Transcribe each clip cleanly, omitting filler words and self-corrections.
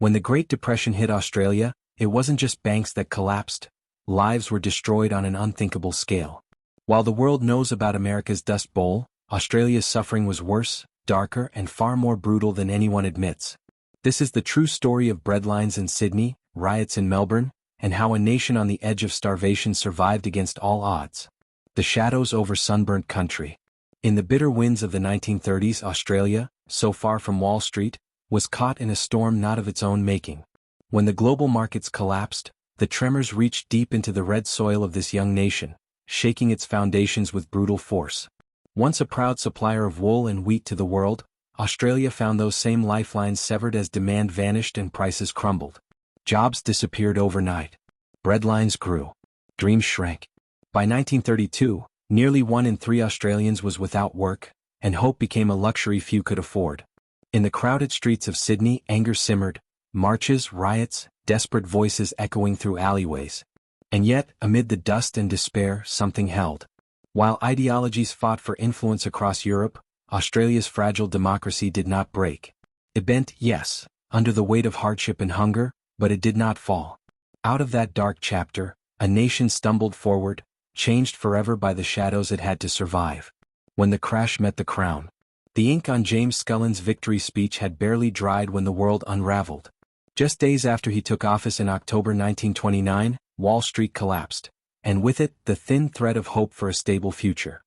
When the Great Depression hit Australia, it wasn't just banks that collapsed, lives were destroyed on an unthinkable scale. While the world knows about America's Dust Bowl, Australia's suffering was worse, darker, and far more brutal than anyone admits. This is the true story of breadlines in Sydney, riots in Melbourne, and how a nation on the edge of starvation survived against all odds. The shadows over sunburnt country. In the bitter winds of the 1930s, Australia, so far from Wall Street, was caught in a storm not of its own making. When the global markets collapsed, the tremors reached deep into the red soil of this young nation, shaking its foundations with brutal force. Once a proud supplier of wool and wheat to the world, Australia found those same lifelines severed as demand vanished and prices crumbled. Jobs disappeared overnight. Breadlines grew. Dreams shrank. By 1932, nearly 1 in 3 Australians was without work, and hope became a luxury few could afford. In the crowded streets of Sydney, anger simmered, marches, riots, desperate voices echoing through alleyways. And yet, amid the dust and despair, something held. While ideologies fought for influence across Europe, Australia's fragile democracy did not break. It bent, yes, under the weight of hardship and hunger, but it did not fall. Out of that dark chapter, a nation stumbled forward, changed forever by the shadows it had to survive. When the crash met the crown. The ink on James Scullin's victory speech had barely dried when the world unraveled. Just days after he took office in October 1929, Wall Street collapsed, and with it, the thin thread of hope for a stable future.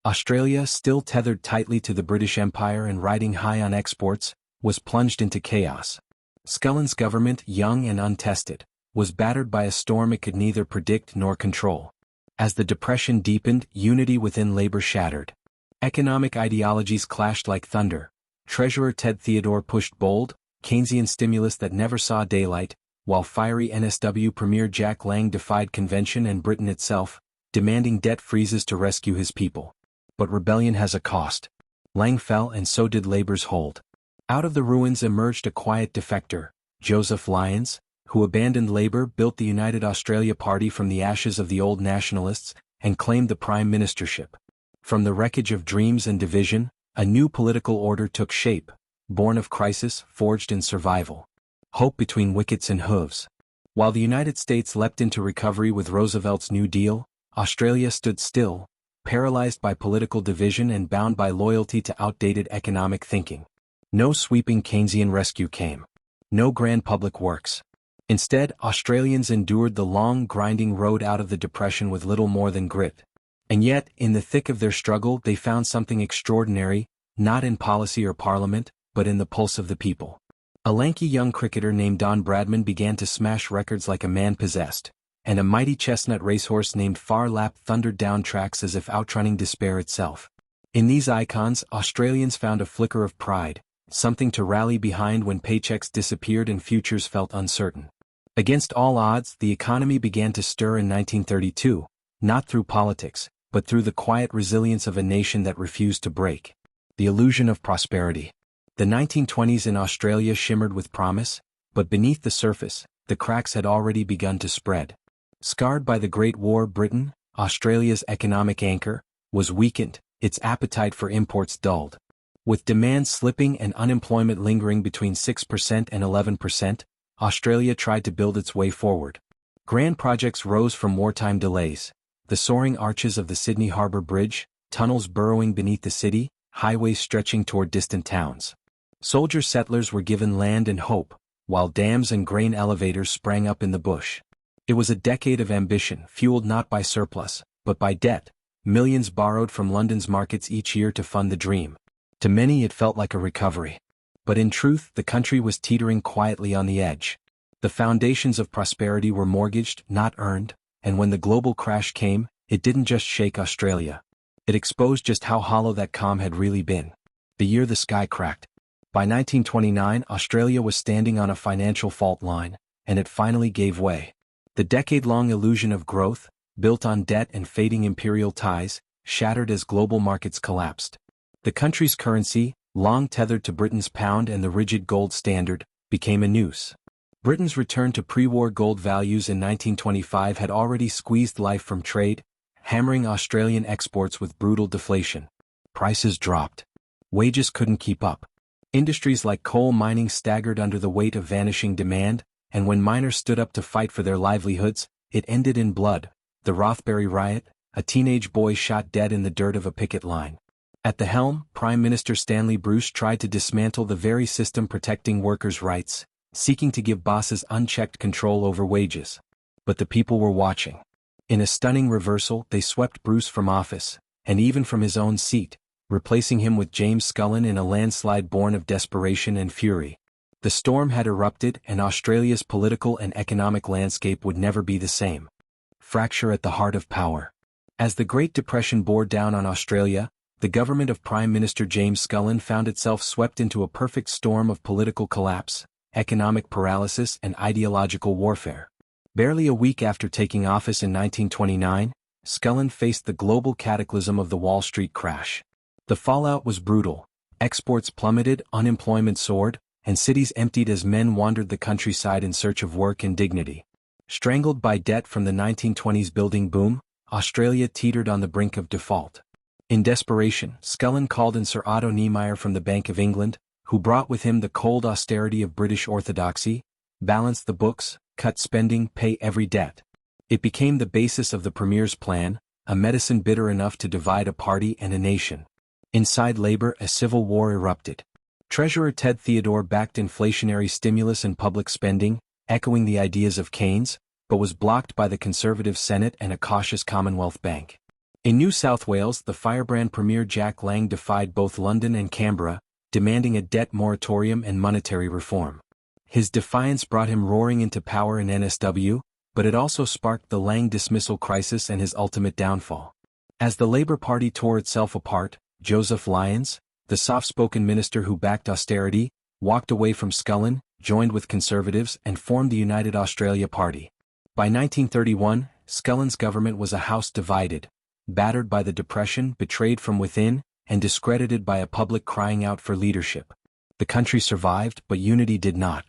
Australia, still tethered tightly to the British Empire and riding high on exports, was plunged into chaos. Scullin's government, young and untested, was battered by a storm it could neither predict nor control. As the Depression deepened, unity within labor shattered. Economic ideologies clashed like thunder. Treasurer Ted Theodore pushed bold, Keynesian stimulus that never saw daylight, while fiery NSW Premier Jack Lang defied convention and Britain itself, demanding debt freezes to rescue his people. But rebellion has a cost. Lang fell and so did Labour's hold. Out of the ruins emerged a quiet defector, Joseph Lyons, who abandoned Labour, built the United Australia Party from the ashes of the old nationalists, and claimed the prime ministership. From the wreckage of dreams and division, a new political order took shape, born of crisis, forged in survival. Hope between wickets and hooves. While the United States leapt into recovery with Roosevelt's New Deal, Australia stood still, paralyzed by political division and bound by loyalty to outdated economic thinking. No sweeping Keynesian rescue came. No grand public works. Instead, Australians endured the long, grinding road out of the Depression with little more than grit. And yet, in the thick of their struggle, they found something extraordinary, not in policy or parliament, but in the pulse of the people. A lanky young cricketer named Don Bradman began to smash records like a man possessed, and a mighty chestnut racehorse named Far Lap thundered down tracks as if outrunning despair itself. In these icons, Australians found a flicker of pride, something to rally behind when paychecks disappeared and futures felt uncertain. Against all odds, the economy began to stir in 1932, not through politics, but through the quiet resilience of a nation that refused to break. The illusion of prosperity. The 1920s in Australia shimmered with promise, but beneath the surface, the cracks had already begun to spread. Scarred by the Great War, Britain, Australia's economic anchor, was weakened, its appetite for imports dulled. With demand slipping and unemployment lingering between 6% and 11%, Australia tried to build its way forward. Grand projects rose from wartime delays. The soaring arches of the Sydney Harbour Bridge, tunnels burrowing beneath the city, highways stretching toward distant towns. Soldier settlers were given land and hope, while dams and grain elevators sprang up in the bush. It was a decade of ambition, fueled not by surplus, but by debt. Millions borrowed from London's markets each year to fund the dream. To many it felt like a recovery. But in truth, the country was teetering quietly on the edge. The foundations of prosperity were mortgaged, not earned, and when the global crash came, it didn't just shake Australia. It exposed just how hollow that calm had really been. The year the sky cracked. By 1929, Australia was standing on a financial fault line, and it finally gave way. The decade-long illusion of growth, built on debt and fading imperial ties, shattered as global markets collapsed. The country's currency, long tethered to Britain's pound and the rigid gold standard, became a noose. Britain's return to pre-war gold values in 1925 had already squeezed life from trade, hammering Australian exports with brutal deflation. Prices dropped. Wages couldn't keep up. Industries like coal mining staggered under the weight of vanishing demand, and when miners stood up to fight for their livelihoods, it ended in blood. The Rothbury riot, a teenage boy shot dead in the dirt of a picket line. At the helm, Prime Minister Stanley Bruce tried to dismantle the very system protecting workers' rights, seeking to give bosses unchecked control over wages. But the people were watching. In a stunning reversal, they swept Bruce from office, and even from his own seat, replacing him with James Scullin in a landslide born of desperation and fury. The storm had erupted, and Australia's political and economic landscape would never be the same. Fracture at the heart of power. As the Great Depression bore down on Australia, the government of Prime Minister James Scullin found itself swept into a perfect storm of political collapse, economic paralysis, and ideological warfare. Barely a week after taking office in 1929, Scullin faced the global cataclysm of the Wall Street crash. The fallout was brutal. Exports plummeted, unemployment soared, and cities emptied as men wandered the countryside in search of work and dignity. Strangled by debt from the 1920s building boom, Australia teetered on the brink of default. In desperation, Scullin called in Sir Otto Niemeyer from the Bank of England, who brought with him the cold austerity of British orthodoxy: balance the books, cut spending, pay every debt. It became the basis of the Premier's plan, a medicine bitter enough to divide a party and a nation. Inside Labour, a civil war erupted. Treasurer Ted Theodore backed inflationary stimulus and public spending, echoing the ideas of Keynes, but was blocked by the Conservative Senate and a cautious Commonwealth Bank. In New South Wales, the firebrand Premier Jack Lang defied both London and Canberra, demanding a debt moratorium and monetary reform. His defiance brought him roaring into power in NSW, but it also sparked the Lang dismissal crisis and his ultimate downfall. As the Labour Party tore itself apart, Joseph Lyons, the soft-spoken minister who backed austerity, walked away from Scullin, joined with Conservatives, and formed the United Australia Party. By 1931, Scullin's government was a house divided, battered by the Depression, betrayed from within, and discredited by a public crying out for leadership. The country survived, but unity did not.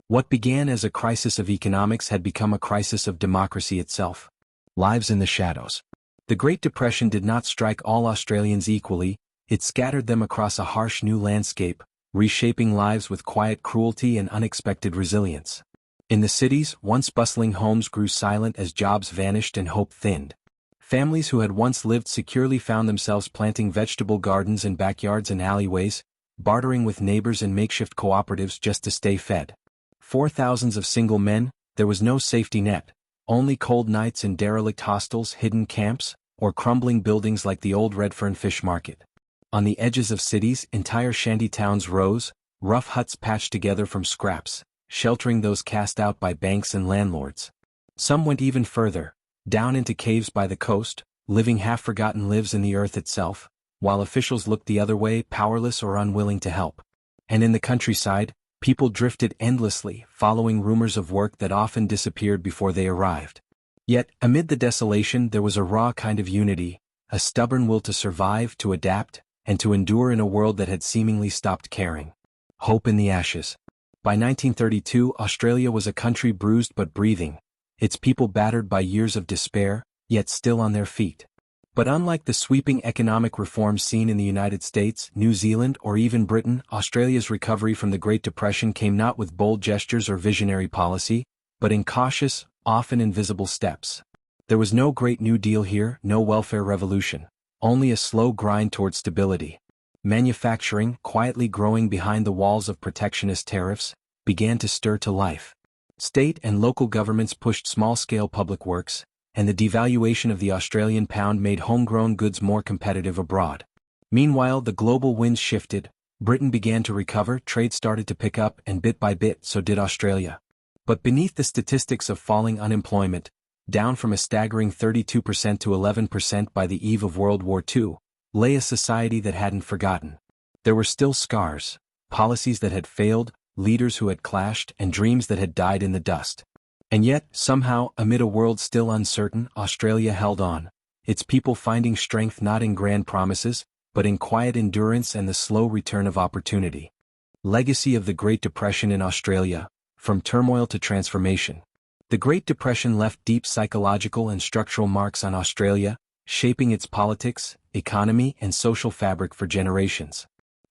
What began as a crisis of economics had become a crisis of democracy itself. Lives in the shadows. The Great Depression did not strike all Australians equally, it scattered them across a harsh new landscape, reshaping lives with quiet cruelty and unexpected resilience. In the cities, once bustling homes grew silent as jobs vanished and hope thinned. Families who had once lived securely found themselves planting vegetable gardens in backyards and alleyways, bartering with neighbors in makeshift cooperatives just to stay fed. For thousands of single men, there was no safety net, only cold nights in derelict hostels, hidden camps, or crumbling buildings like the old Redfern Fish Market. On the edges of cities, entire shanty towns rose, rough huts patched together from scraps, sheltering those cast out by banks and landlords. Some went even further, down into caves by the coast, living half-forgotten lives in the earth itself, while officials looked the other way, powerless or unwilling to help. And in the countryside, people drifted endlessly, following rumors of work that often disappeared before they arrived. Yet, amid the desolation there was a raw kind of unity, a stubborn will to survive, to adapt, and to endure in a world that had seemingly stopped caring. Hope in the ashes. By 1932, Australia was a country bruised but breathing, its people battered by years of despair, yet still on their feet. But unlike the sweeping economic reforms seen in the United States, New Zealand, or even Britain, Australia's recovery from the Great Depression came not with bold gestures or visionary policy, but in cautious, often invisible steps. There was no Great New Deal here, no welfare revolution, only a slow grind toward stability. Manufacturing, quietly growing behind the walls of protectionist tariffs, began to stir to life. State and local governments pushed small-scale public works, and the devaluation of the Australian pound made homegrown goods more competitive abroad. Meanwhile, the global winds shifted, Britain began to recover, trade started to pick up, and bit by bit, so did Australia. But beneath the statistics of falling unemployment, down from a staggering 32% to 11% by the eve of World War II, lay a society that hadn't forgotten. There were still scars, policies that had failed, leaders who had clashed, and dreams that had died in the dust. And yet, somehow, amid a world still uncertain, Australia held on, its people finding strength not in grand promises, but in quiet endurance and the slow return of opportunity. Legacy of the Great Depression in Australia, from turmoil to transformation. The Great Depression left deep psychological and structural marks on Australia, shaping its politics, economy, and social fabric for generations.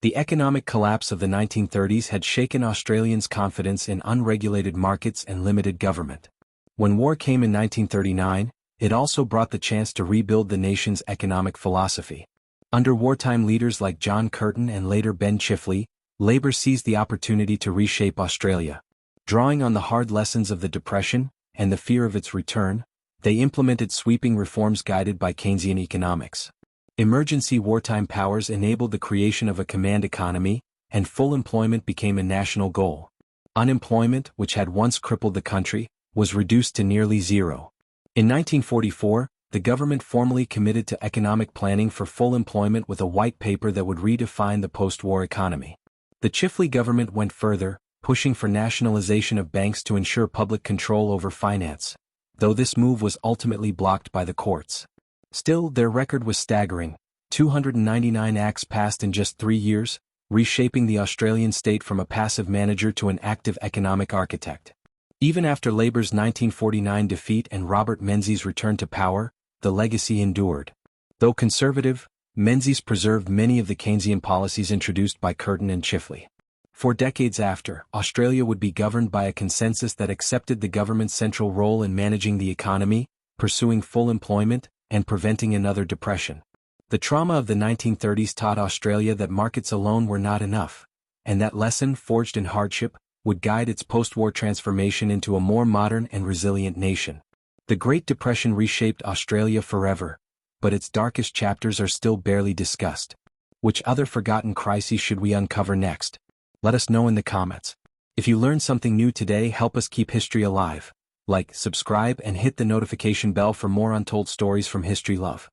The economic collapse of the 1930s had shaken Australians' confidence in unregulated markets and limited government. When war came in 1939, it also brought the chance to rebuild the nation's economic philosophy. Under wartime leaders like John Curtin and later Ben Chifley, Labour seized the opportunity to reshape Australia. Drawing on the hard lessons of the Depression and the fear of its return, they implemented sweeping reforms guided by Keynesian economics. Emergency wartime powers enabled the creation of a command economy, and full employment became a national goal. Unemployment, which had once crippled the country, was reduced to nearly zero. In 1944, the government formally committed to economic planning for full employment with a white paper that would redefine the post-war economy. The Chifley government went further, pushing for nationalization of banks to ensure public control over finance, though this move was ultimately blocked by the courts. Still, their record was staggering: 299 acts passed in just 3 years, reshaping the Australian state from a passive manager to an active economic architect. Even after Labour's 1949 defeat and Robert Menzies' return to power, the legacy endured. Though conservative, Menzies preserved many of the Keynesian policies introduced by Curtin and Chifley. For decades after, Australia would be governed by a consensus that accepted the government's central role in managing the economy, pursuing full employment, and preventing another depression. The trauma of the 1930s taught Australia that markets alone were not enough, and that lesson, forged in hardship, would guide its post-war transformation into a more modern and resilient nation. The Great Depression reshaped Australia forever, but its darkest chapters are still barely discussed. Which other forgotten crises should we uncover next? Let us know in the comments. If you learned something new today, help us keep history alive. Like, subscribe, and hit the notification bell for more untold stories from History Love.